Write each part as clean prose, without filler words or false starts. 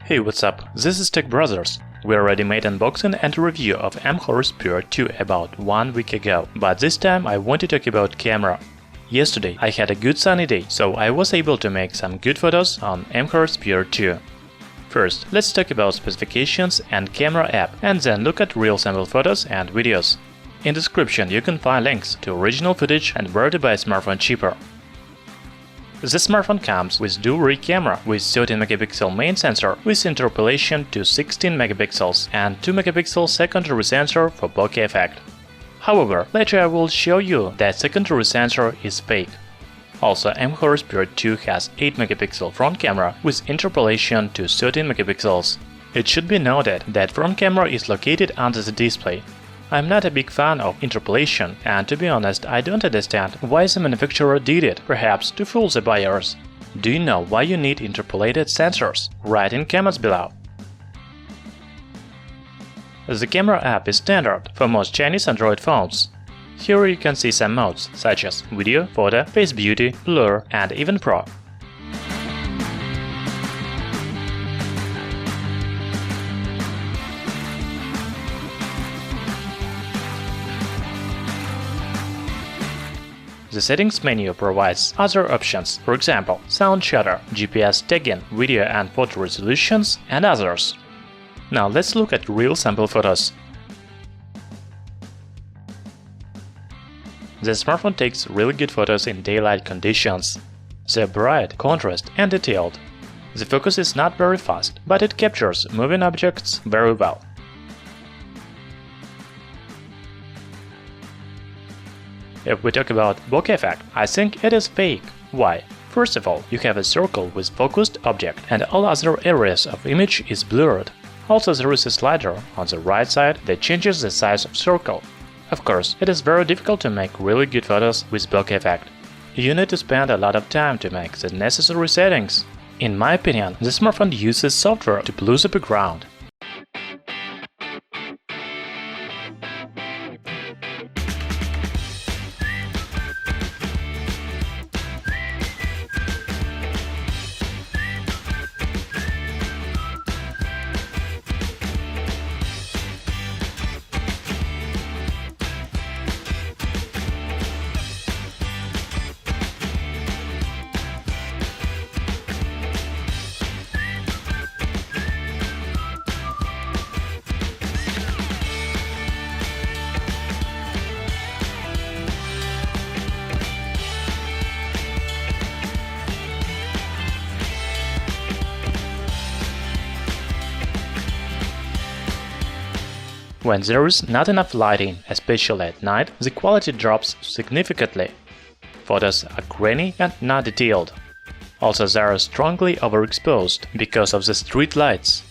Hey, what's up? This is Tech Brothers. We already made unboxing and review of microSD 2 about 1 week ago, but this time I want to talk about camera. Yesterday I had a good sunny day, so I was able to make some good photos on microSD 2. First, let's talk about specifications and camera app, and then look at real sample photos and videos. In description you can find links to original footage and where to buy a smartphone cheaper. The smartphone comes with dual-ray camera with 13-megapixel main sensor with interpolation to 16 megapixels and 2-megapixel secondary sensor for bokeh effect. However, later I will show you that secondary sensor is fake. Also, microSD 2 has 8-megapixel front camera with interpolation to 13 megapixels. It should be noted that front camera is located under the display. I'm not a big fan of interpolation, and to be honest, I don't understand why the manufacturer did it, perhaps to fool the buyers. Do you know why you need interpolated sensors? Write in comments below. The camera app is standard for most Chinese Android phones. Here you can see some modes, such as Video, Photo, Face Beauty, Blur, and even Pro. The settings menu provides other options, for example, sound shutter, GPS tagging, video and photo resolutions, and others. Now let's look at real sample photos. The smartphone takes really good photos in daylight conditions. They're bright, contrast, and detailed. The focus is not very fast, but it captures moving objects very well. If we talk about bokeh effect, I think it is fake. Why? First of all, you have a circle with focused object, and all other areas of image is blurred. Also, there is a slider on the right side that changes the size of circle. Of course, it is very difficult to make really good photos with bokeh effect. You need to spend a lot of time to make the necessary settings. In my opinion, the smartphone uses software to blur the background. When there is not enough lighting, especially at night, the quality drops significantly. Photos are grainy and not detailed. Also, they are strongly overexposed because of the street lights.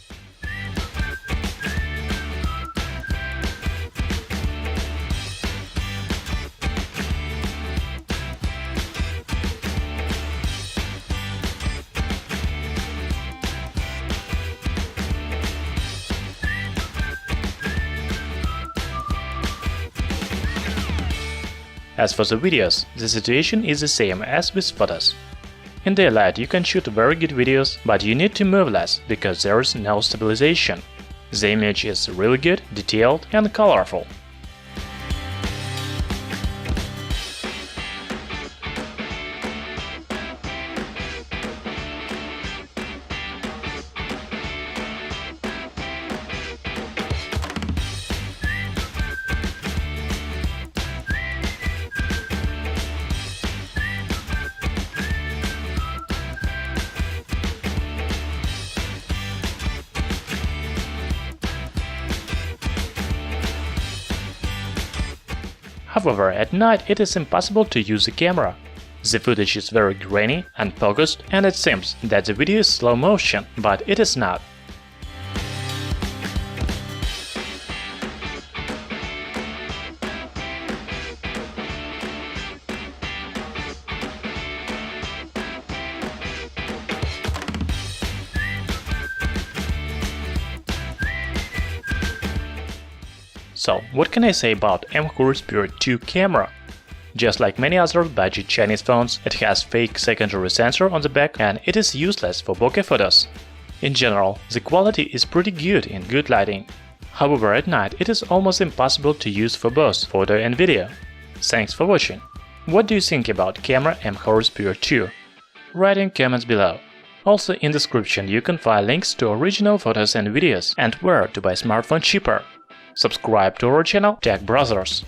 As for the videos, the situation is the same as with photos. In daylight you can shoot very good videos, but you need to move less, because there is no stabilization. The image is really good, detailed and colorful. However, at night it is impossible to use the camera. The footage is very grainy, unfocused, and it seems that the video is slow motion, but it is not. So, what can I say about microSD 2 camera? Just like many other budget Chinese phones, it has fake secondary sensor on the back and it is useless for bokeh photos. In general, the quality is pretty good in good lighting. However, at night it is almost impossible to use for both photo and video. Thanks for watching. What do you think about camera M-Horus Pure 2? Write in comments below. Also in the description you can find links to original photos and videos and where to buy smartphone cheaper. Subscribe to our channel Tech Brothers.